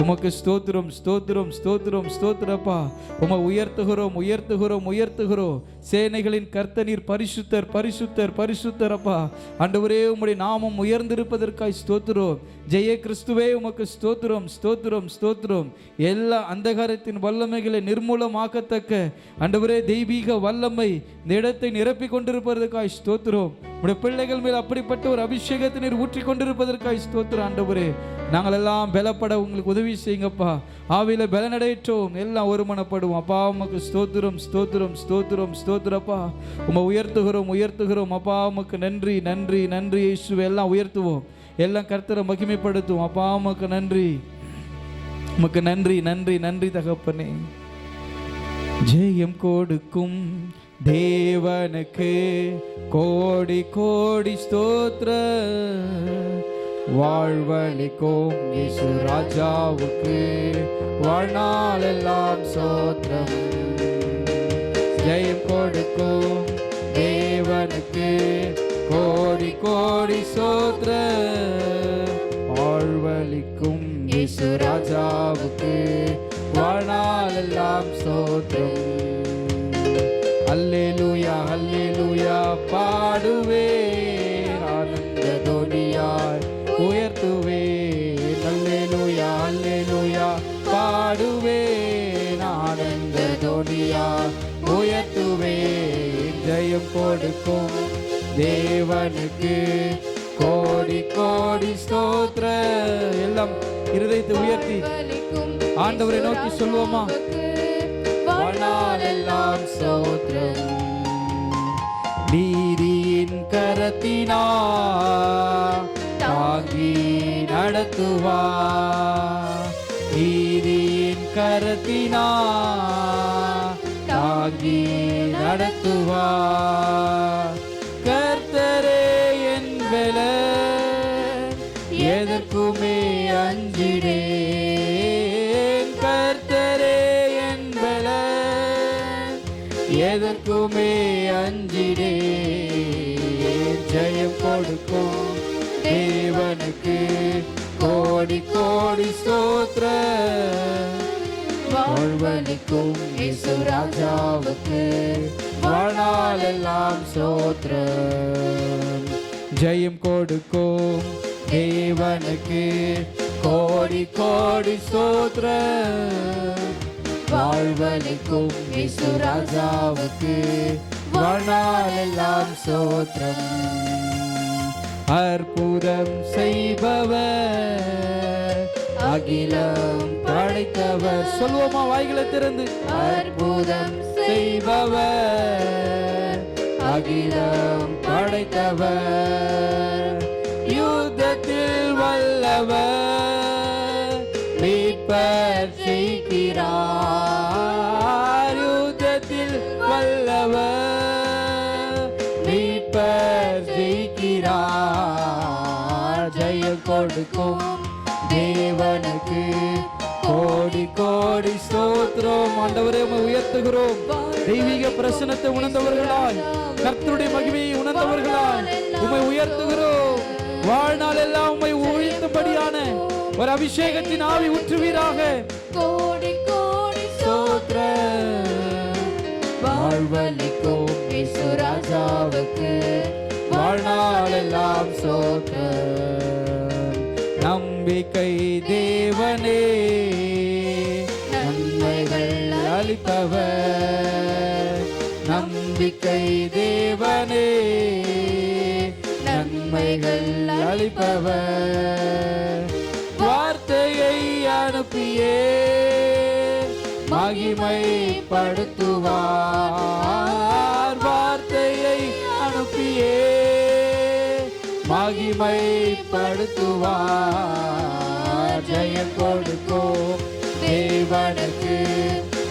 உமக்கு ஸ்தோத்திரம், ஸ்தோத்திரம், ஸ்தோத்திரம், ஸ்தோத்திரப்பா. உமை உயர்த்துகிறோம், உயர்த்துகிறோம், உயர்த்துகிறோம். சேனைகளின் கர்த்தர் பரிசுத்தர், பரிசுத்தர், பரிசுத்தரப்பா. ஆண்டவரே, உம்முடைய நாமம் உயர்ந்திருப்பதற்காய் ஸ்தோத்திரம். ஜெய கிறிஸ்துவே, உமக்கு ஸ்தோத்திரம், ஸ்தோத்திரம், ஸ்தோத்திரம். எல்லா அந்தகாரத்தின் வல்லமைகளை நிர்மூலமாக்கத்தக்க ஆண்டவரே தெய்வீக வல்லமை இந்த இடத்தை நிரப்பிக் கொண்டிருப்பதற்காய் ஸ்தோத்திரம். உடைய பிள்ளைகள் மேல் அப்படிப்பட்ட ஒரு அபிஷேகத்தை நீர் ஊற்றி கொண்டிருப்பதற்காய் ஸ்தோத்திரம். ஆண்டவரே, நாங்கள் எல்லாம் பலப்பட உங்களுக்கு உதவி செய்யுங்கப்பா. ஆவியில பலனடைற்றோம், எல்லாம் ஒருமனப்படுவோம். அப்பா, உமக்கு ஸ்தோத்திரம், ஸ்தோத்திரம், ஸ்தோத்திரம், ஸ்தோத்திரப்பா. உமை உயர்த்துகிறோம், உயர்த்துகிறோம். அப்பா, உமக்கு நன்றி, நன்றி, நன்றி. இயேசுவை எல்லாம் உயர்த்துவோம், எல்லாம் கர்த்தரை மகிமைப்படுத்துவோம். அப்பா, உமக்கு நன்றி, உமக்கு நன்றி, நன்றி, நன்றி தகப்பனே. ஜெயம் கொடுக்கும் தேவனுக்கு கோடி கோடி ஸ்தோத்திர. வாழ்வளிக்கும் இயேசு ராஜாவுக்கு வாழ்நாள் எல்லாம் ஸ்தோத்திரம். ஜெயம் கொடுக்கும் தேவனுக்கு கோடி கோடி ஸ்தோத்திர. வாழ்வளிக்கும் இயேசு ராஜாவுக்கு வாழ்நாள் எல்லாம் ஸ்தோத்திரம். அல்லேலூயா, அல்லேலூயா பாடுவேன், ஆனந்த தொனியாய் உயர்த்துவேன். அல்லேலூயா, அல்லேலூயா பாடுவேன், ஆனந்த தொனியாய் உயர்த்துவேன். ஜெயம் கொடுக்கும் தேவனுக்கு கோடி கோடி ஸ்தோத்திர. எல்லாம் இருதயத்தை உயர்த்தி ஆண்டவரை நோக்கி சொல்வோமா? வாழ்நாளெல்லாம் ஸ்தோத்திரம். நீதியின் கரத்தினா தாங்கி நடத்துவா, நீதியின் கரத்தினா தாங்கி நடத்துவா. கர்த்தரே என் பலன், எதற்குமே அஞ்சிடேன். கர்த்தரே என் பலன், எதற்குமே அஞ்சிடேன். ஜெயம் கொடுக்கும் தேவனுக்கு கோடி கோடி ஸ்தோத்திர. வாழ்வளிக்கும் இயேசு ராஜாவுக்கு வாழ்நாள் எல்லாம் ஸ்தோத்திரம். ஜெயம் கொடுக்கும் தேவனுக்கு கோடி கோடி ஸ்தோத்திரம். வாழ்வளிக்கும் இயேசு ராஜாவுக்கு வாழ்நாள் எல்லாம் ஸ்தோத்திரம். அற்புதம் செய்பவர், அகிலம் படைத்தவர். சொல்வோமா வாய்களை திறந்து? அற்புதம் செய்பவர், அகிலம் படைத்தவர். யுத்தத்தில் வல்லவர், மீட்பர் செய்கிறார். யுத்தத்தில் வல்லவர், மீட்பர் செய்கிறார். ஜெயம் கொடுக்கும் தேவனுக்கு கோடி கோடி ஸ்தோத்திரம். ஆண்டவரே, உம்மை உயர்த்துகிறோம். தெய்வீக பிரசன்னத்தை உணர்ந்தவர்களாய், கர்த்தருடைய மகிமையை உணர்ந்தவர்களாய் உம்மை உயர்த்துகிறோம். வாழ்நாள் எல்லாம் உம்மை உயர்த்தும்படியான ஒரு அபிஷேகத்தின் ஆவி ஊற்றுவீராக. கோடி கோடி ஸ்தோத்திரம். வாழ்வளிக்கும் இயேசு ராஜாவுக்கு வாழ்நாள் எல்லாம் ஸ்தோத்திரம். நம்பிக்கை தேவனே, நன்மைகள் அளிப்பவர். நம்பிக்கை தேவனே, நன்மைகள் அளிப்பவர். வார்த்தையை அனுப்பியே மகிமைப்படுத்துவார். வார்த்தையை அனுப்பியே மகிமைப்படுத்துவார். ஜெயம் கொடுக்கும் தேவனுக்கு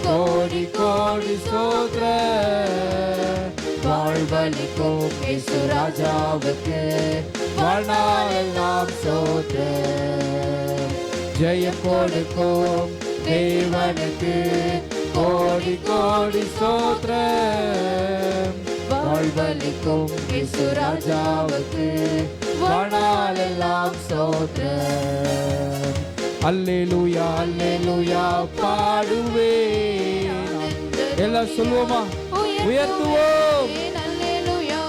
கோடி கோடி ஸ்தோத்திரம். வாழ்வளிக்கும் இயேசு ராஜாவுக்கு வாழ்நாள் எல்லாம் ஸ்தோத்திரம். ஜெயம் கொடுக்கும் தேவனுக்கு கோடி கோடி ஸ்தோத்திரம். வாழ்வளிக்கும் இயேசு ராஜாவுக்கு வாழ்நாள் எல்லாம் ஸ்தோத்திரம். அல்லேலூயா அல்லேலூயா பாடுவேன். எல்லாம் சொல்லுவோமா? உயர்த்துவோம்.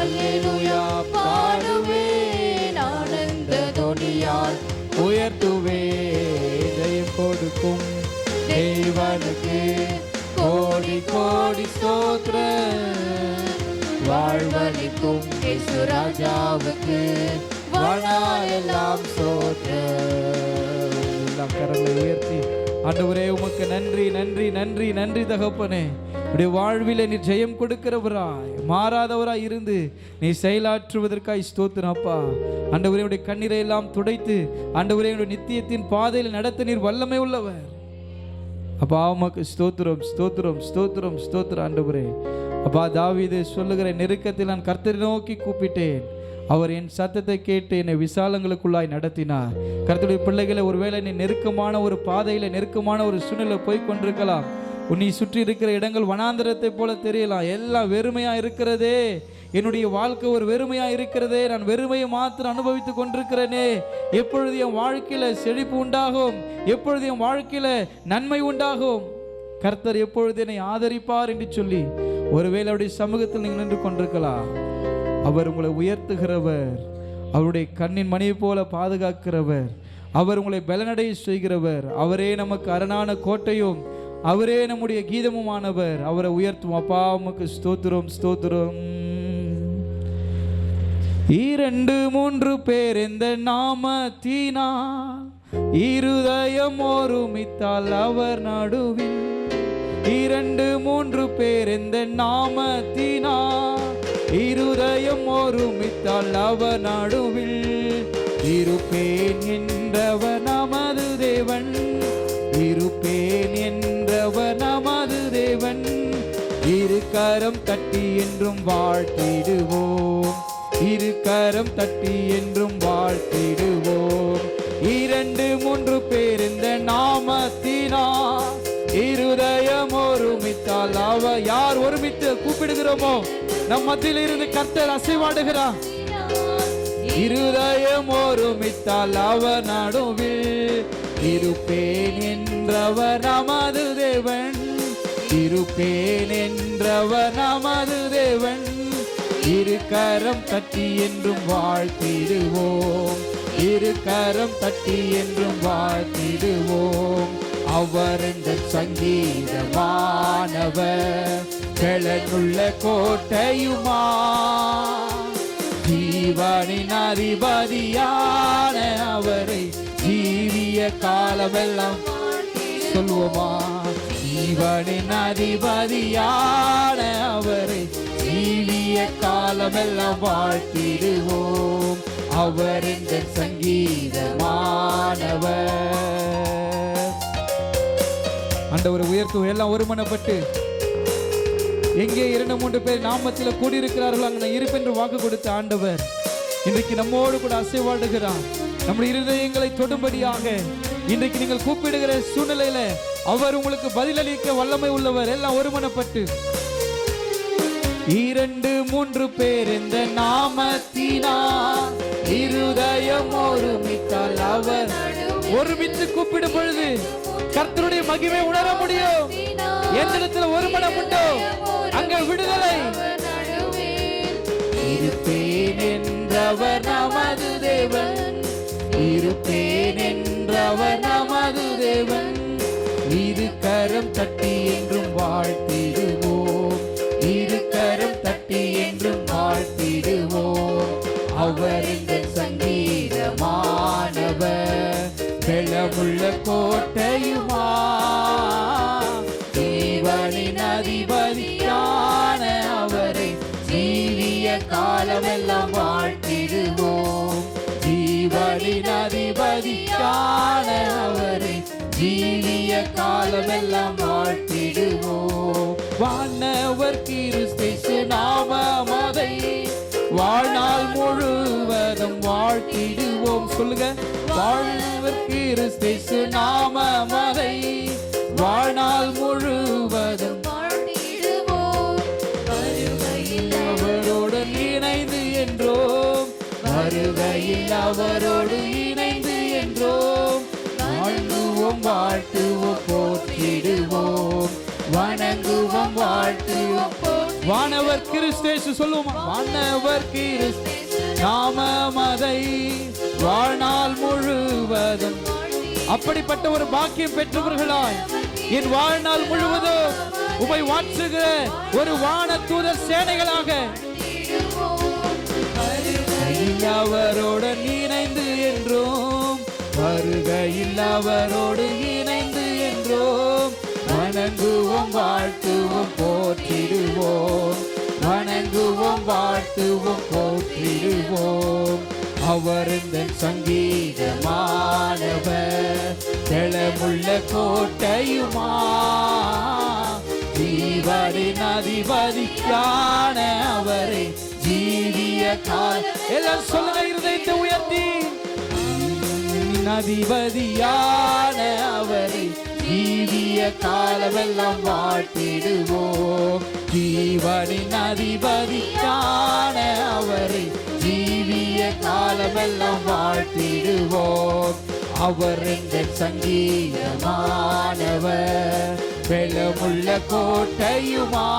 அல்லேலூயா பாடுவேன், ஆனந்த துணியால் உயர்த்துவேன். ஜெயம் கொடுக்கும் தேவனுக்கு கோடி கோடி ஸ்தோத்திரம். வாழ்வளிக்கும் இயேசு ராஜாவுக்கு வாழ்நாளெல்லாம் ஸ்தோத்திரம். எல்லாம் கரங்களை உயர்த்தி ஆண்டவரே உமக்கு நன்றி நன்றி நன்றி நன்றி தகப்பனே. உடைய வாழ்வில் நீ ஜெயம் கொடுக்கிறவராய் மாறாதவராய் இருந்து நீ செயலாற்றுவதற்காய் ஸ்தோத்திரம் அப்பா. ஆண்டவரே உடைய கண்ணீரை எல்லாம் துடைத்து ஆண்டவரே உடைய நித்தியத்தின் பாதையில் நடத்த நீர் வல்லமை உள்ளவர் அப்பா. உமக்கு ஸ்தோத்திரம் ஸ்தோத்திரம் ஸ்தோத்திரம் ஸ்தோத்திரம் ஆண்டவரே. அப்பா தாவீது சொல்லுகிற நெருக்கத்தில் நான் கர்த்தரை நோக்கி கூப்பிட்டேன், அவர் என் சத்தத்தை கேட்டு என்னை விசாலங்களுக்குள்ளாய் நடத்தினார். கர்த்தருடைய பிள்ளைகளை ஒருவேளை நீ நெருக்கமான ஒரு பாதையில நெருக்கமான ஒரு சூழ்நிலை போய் கொண்டிருக்கலாம். உன்னை சுற்றி இருக்கிற இடங்கள் வனாந்தரத்தை போல தெரியலாம். எல்லாம் வெறுமையா இருக்கிறதே, என்னுடைய வாழ்க்கை ஒரு வெறுமையா இருக்கிறதே, நான் வெறுமையை மாத்திரம் அனுபவித்து கொண்டிருக்கிறேனே. எப்பொழுது என் வாழ்க்கையில செழிப்பு உண்டாகும், எப்பொழுது என் வாழ்க்கையில நன்மை உண்டாகும், கர்த்தர் எப்பொழுது என்னை ஆதரிப்பார் என்று சொல்லி ஒருவேளை அவருடைய சமூகத்தில் நீங்கள் நின்று கொண்டிருக்கலாம். அவர் உங்களை உயர்த்துகிறவர், அவருடைய கண்ணின் மணியை போல பாதுகாக்கிறவர், அவர் உங்களை பலனடைய செய்கிறவர். அவரே நமக்கு அரணான கோட்டையும் அவரே நம்முடைய கீதமுமானவர். அவரை உயர்த்தும் அப்பா. உமக்கு ஸ்தோத்திரம் ஸ்தோத்திரம். 2-3 பேர் இந்த நாமத்தினா இருதயம் ஒருமித்தால் அவர் நடுவில். 2-3 பேர் இந்த நாமத்தினா இருதயம் ஒருமித்தால் அவர் நடுவில். இருப்பேன் என்றவர் நமது தேவன், இருப்பேன் என்றவர் நமது தேவன். இரு கரம் தட்டி என்றும் வாழ்த்திடுவோம், இரு கரம் தட்டி என்றும் வாழ்த்திடுவோம். 2-3 பேர் இந்த நாமத்தினா இருதயம் ஒருமித்தால் அவர். யார் ஒருமித்து கூப்பிடுகிறோமோ நம் மத்தியில் இருந்து கர்த்தர் அசைவாடுகிறார். இருதயம் ஒருமித்தால் அவர் நடுவில். இருப்பேன் என்றவர் நமது தேவன், இருப்பேன் என்றவர் நமது தேவன். இரு கரம் தட்டி என்றும் வாழ்த்திடுவோம், இரு கரம் தட்டி என்றும் வாழ்த்திடுவோம். அவர் இந்த சங்கீதமானவர், பெலனுள்ள கோட்டையுமா, ஜீவனின் அதிபதியான அவரை ஜீவிய காலமெல்லாம் சொல்லுவோமா. ஜீவனின் அதிபதியான அவரை ஜீவிய காலமெல்லாம் வாழ்த்திடுவோம். அவர் இந்த சங்கீதமானவர். ஆண்டவரை உயர்த்துவோம். எல்லாம் ஒருமனப்பட்டு எங்கே 2-3 பேர் நாமத்தில் கூடியிருக்கிறார்கள் அங்கே இருப்பென்று வாக்கு கொடுத்த ஆண்டவர் இன்றைக்கு நம்மோடு கூட அசைவாடுகிறார். நம்முடைய இருதயங்களை தொடும்படியாக இன்றைக்கு நீங்கள் கூப்பிடுகிற சூழ்நிலையில அவர் உங்களுக்கு பதிலளிக்க வல்லமை உள்ளவர். எல்லாம் ஒருமனப்பட்டு 2-3 பேர் இந்த நாமத்தினா இருதயம் ஒருமித்தால் அவர். ஒருமித்து கூப்பிடும் பொழுது கர்த்தருடைய மகிமை உணர முடியும். எந்த இடத்துல ஒரு மனம் உண்டோ அங்க விடுதலை. இருப்பேன் என்றவர் நமது தேவன், இருப்பேன் என்றவர் நமது தேவன். இரு கரம் தட்டி என்றும் வாழ்த்திடுவோம், இரு கரம் தட்டி என்றும் வாழ்த்திடுவோம். அவர் இந்த சங்கீதமானவர், பெலமுள்ள கோட்டையுமா, ஜீவனின் அதிபதியான அவரை ஜீவிய காலமெல்லாம் வாழ்த்திடுவோம். ஜீவனின் அதிபதியான அவரை ஜீவிய காலமெல்லாம் வாழ்த்திடுவோம். வானவர் கிறிஸ்து நாமமதை வாழ்நாள் முழுவதும் வாழ்த்திடுவோம். சொல்லுங்க. வாழ்வர் கிறிஸ்து நாமமதை வாழ்நாள் முழுவதும் வாழ்த்திடுவோம். வருகையில் அவரோடு இணைந்து என்றோம், வருகையில் அவரோடு இணைந்து என்றோம். வாழ்வு வாழ்த்துவோம் போற்றிடுவோம், வணங்குவோம் வாழ்த்துவோம். வானவர் கிறிஸ்தேசு சொல்லுவோம், வானவர் கிறிஸ்து நாமம் அதை வாழ்நாள் முழுவதும். அப்படிப்பட்ட ஒரு பாக்கியம் பெற்றவர்களாய் என் வாழ்நாள் முழுவதும் உமை வாற்றுகிற ஒரு வான தூதர் சேனைகளாக அவரோடு இணைந்து என்றோம், வருகையில் அவரோடு இணைந்து என்றோம். வணங்குவோம் வாழ்த்துவோம் போற்றிடுவோம், வணங்குவோம் வாழ்த்துவோம் போற்றிடுவோம். அவர் இந்த சங்கீதமானவர், தெளமுள்ள கோட்டையுமா, ஜீவனின் அதிபதியான அவரை ஜீவிய கால. எல்லாம் சொல்லுங்க இருதயத்தை உயர்த்தி, அதிபதியான அவரை ஜீவிய காலமெல்லாம் வாழ்த்திடுவோம். ஜீவனின் அதிபதியான அவரை ஜீவிய காலமெல்லாம் வாழ்த்திடுவோம். அவர் இந்த சங்கீதமானவர், பெலமுள்ள கோட்டையுமா,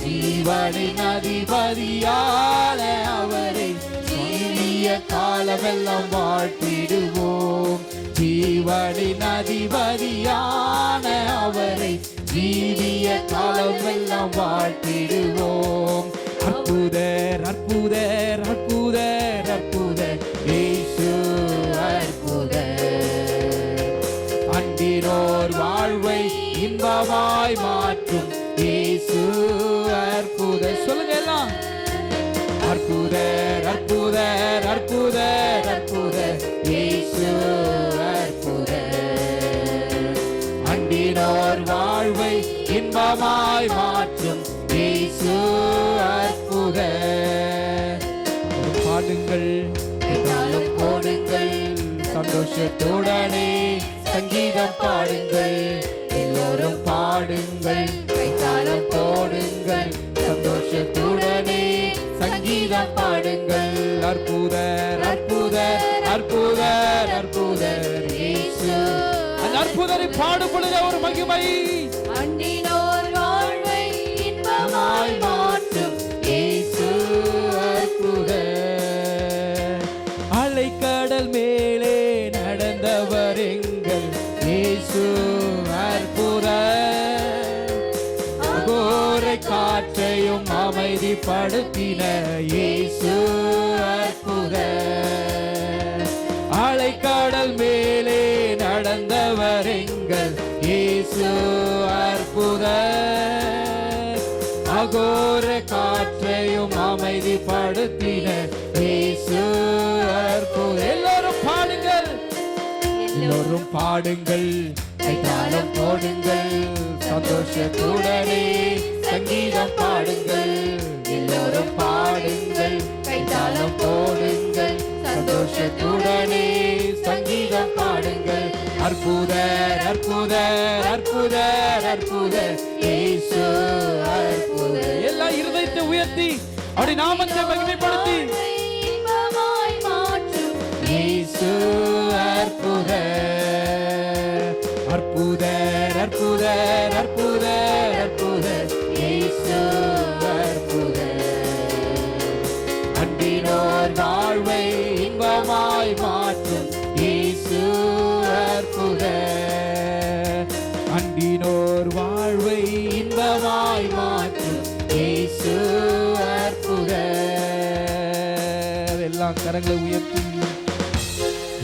ஜீவனின் அதிபதியான அவரை ஜீவிய காலமெல்லாம் வாழ்த்திடுவோம். ஜீவனின் அதிபதியான அவரை ஜீவிய காலமெல்லாம் வாழ்த்திடுவோம். அற்புதர் அற்புதர் அற்புதர் அற்புதர் இயேசு அற்புதர், அன்பினோர் வாழ்வை இன்பமாய் மாற்றும் இயேசு அற்புதர். சொல்லுங்க எல்லாம், அற்புதர் அற்புதர் அற்புதர் அற்புதர் இயேசு அற்புதர், அன்பினோர் வாழ்வை இன்பமாய் மாற்றும் இயேசு அற்புதர். பாடுங்கள் என்னாலும் போடுங்கள், சந்தோஷத்துடனே சங்கீதம் பாடுங்கள், எல்லோரும் பாடுங்கள், கைத்தாளம் போடுங்கள், சந்தோஷத்துடனே சங்கீதம் பாடுங்கள். அற்புதர் அற்புதர் அற்புதர் அற்புதர் இயேசு. அந்த அற்புதரை பாடும் பொழுது ஒரு மகிமை, அன்பினோர் வாழ்வை இன்பமாய் மாற்றும் இயேசு அற்புதர். அலைக்கடல் மேலே நடந்தவர் எங்கள் இயேசு அற்புதர், அகோரை காற்றையும் அமைதிப்படுத்தின இயேசு அற்புதர். அலைக்கடல் மேலே நடந்தவர் எங்கள் இயேசு அற்புதர், அகோர காற்றையும் அமைதிப்படுத்தின இயேசு அற்புதர். எல்லோரும் பாடுங்கள், எல்லோரும் பாடுங்கள், கைத்தாளம் போடுங்கள், சந்தோஷத்துடனே சங்கீதம் பாடுங்கள், எல்லோரும் பாடுங்கள், கைத்தாளம் போடுங்கள், சந்தோஷத்துடனே சங்கீதம் பாடுங்கள். அற்புதர் அற்புதர் அற்புதர் அற்புதர் இயேசு அற்புதர். எல்லா இருதயத்தை உயர்த்தி அப்படி நாமத்தை மகிமைப்படுத்தி, இன்பமாய் மாற்றும் இயேசு அற்புதர் அற்புதர் அற்புதர் அற்புதர் அற்புதர் இயேசு அற்புதர், அன்பினோர் வாழ்வை இன்பமாய் மாற்றும் இயேசு அற்புதர், அன்பினோர் வாழ்வை இன்பமாய் மாற்றும் இயேசு அற்புதர். எல்லாம் கரங்களை உயர்த்தி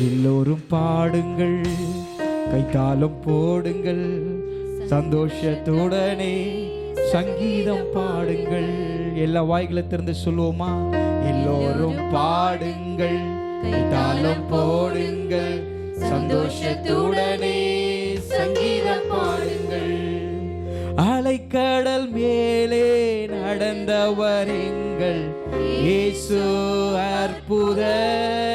எல்லோரும் பாடுங்கள், கைத்தாளம் போடுங்கள், சந்தோஷத்துடனே சங்கீதம் பாடுங்கள். எல்லா வாய்களை திறந்து சொல்லுவோமா? எல்லோரும் பாடுங்கள், கைத்தாளம் போடுங்கள், சந்தோஷத்துடனே சங்கீதம் பாடுங்கள். அலைக்கடல் மேலே நடந்தவர் எங்கள் இயேசு அற்புதர்.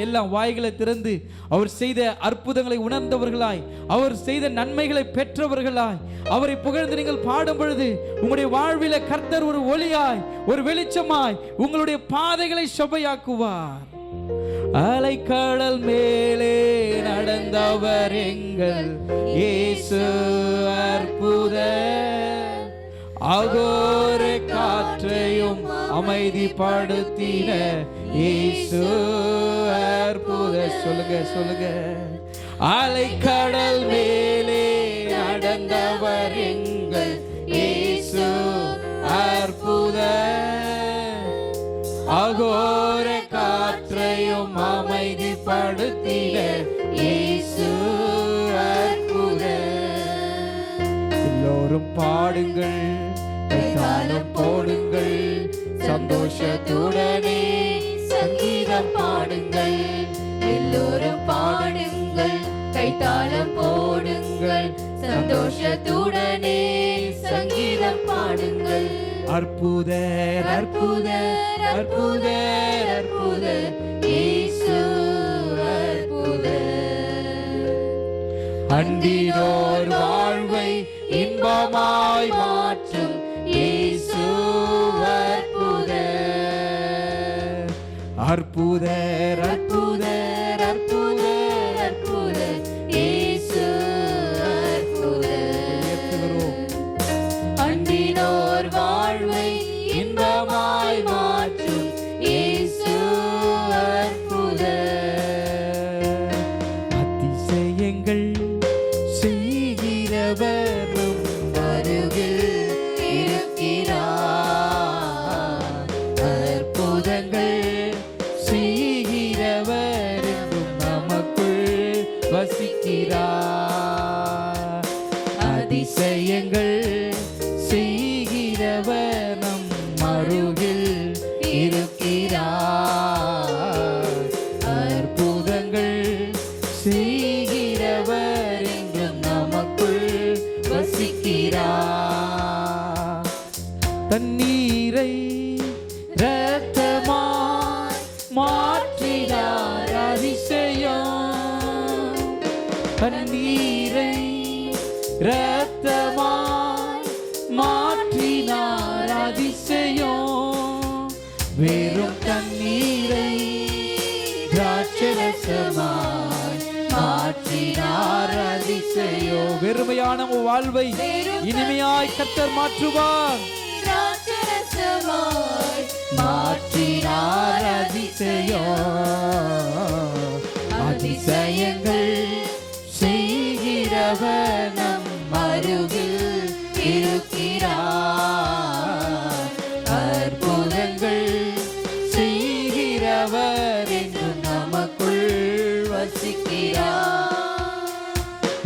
எல்லாம் வாய்களை திறந்து அவர் செய்த அற்புதங்களை உணர்ந்தவர்களாய், அவர் செய்த நன்மைகளை பெற்றவர்களாய் அவரை புகழ்ந்து நீங்கள் பாடும் பொழுது உங்களுடைய வாழ்வில கர்த்தர் ஒரு ஒளியாய், ஒரு வெளிச்சமாய் உங்களுடைய பாதைகளை செவ்வையாக்குவார். அலைக்கடல் மேலே நடந்தவர் எங்கள் இயேசு அற்புதர். அகோர காற்றையும் அமைதிப்படுத்தின இயேசு அற்புதர். சொல்லுங்க. அலைக்கடல் மேலே நடந்தவர் எங்கள் இயேசு அற்புதர். அகோர காற்றையும் அமைதிப்படுத்தின இயேசு அற்புதர். எல்லோரும் பாடுங்கள், கைத்தாளம் போடுங்கள், சந்தோஷத்துடனே சங்கீதம் பாடுங்கள். எல்லோரும் பாடுங்கள், கைத்தாளம் போடுங்கள், சந்தோஷத்துடனே சங்கீதம் பாடுங்கள். அற்புதர் அற்புதர் அற்புதர் அற்புதர் இயேசு அற்புதர். அன்பினோர் வாழ்வை இன்பமாய் மாற்றும் இயேசு அற்புதர். அற்புதர் அற்புதர் அற்புதர் அற்புதர் இயேசு அற்புதர். அன்பினோர் வாழ்வை இன்பமாய் மாற்றும் இயேசு அற்புதர். அதிசயங்கள் செய்கிறவரும் அருகில் இருக்கிறார். அற்புதங்கள் செய்கிறவர் என்றும் நமக்குள் வசிக்கிறார். அதிசயங்கள் செய்கிறவர் நம் அருகில் இருக்கிறார். அற்புதங்கள் செய்கிறவர் என்றும் நமக்குள் வசிக்கிறார். தண்ணீரை இரத்தமாய் மாற்றினார் அதிசயம். தண்ணீரை இரத்தமாய் மாற்றினார் அதிசயம். வெறும் தண்ணீரை திராட்சரசமாய் மாற்றினார் அதிசயம். வெறுமையான உன் வாழ்வை இனிமையாய் கர்த்தர் மாற்றுவார். திராட்சரசமாய் மாற்றினார் அதிசயம். அதிசயங்கள் செய்கிறவர் நம் அருகில் இருக்கிறார். அற்புதங்கள் செய்கிறவர் என்றும் நமக்குள் வசிக்கிறார்.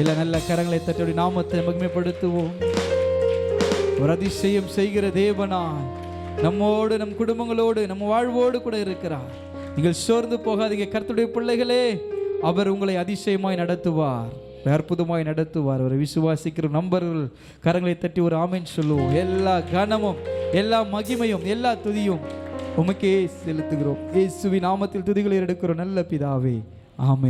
எல்லா நல்ல கரங்களை தட்டி நாமத்தை மகிமைப்படுத்துவோம். ஒரு அதிசயம் செய்கிற தேவனாய் நம்மோடு, நம் குடும்பங்களோடு, நம்ம வாழ்வோடு கூட இருக்கிறார். நீங்கள் சோர்ந்து போகாதீங்க. கர்த்தருடைய பிள்ளைகளே, அவர் உங்களை அதிசயமாய் நடத்துவார், அற்புதமாய் நடத்துவார். ஒரு விசுவாசிக்கிற நம்பர்கள் கரங்களை தட்டி ஒரு ஆமென் சொல்லுவோம். எல்லா கனமும், எல்லா மகிமையும், எல்லா துதியும் உமக்கே செலுத்துகிறோம். இயேசுவின் நாமத்தில் துதிகளை எடுக்கிறோம் நல்ல பிதாவே, ஆமென்.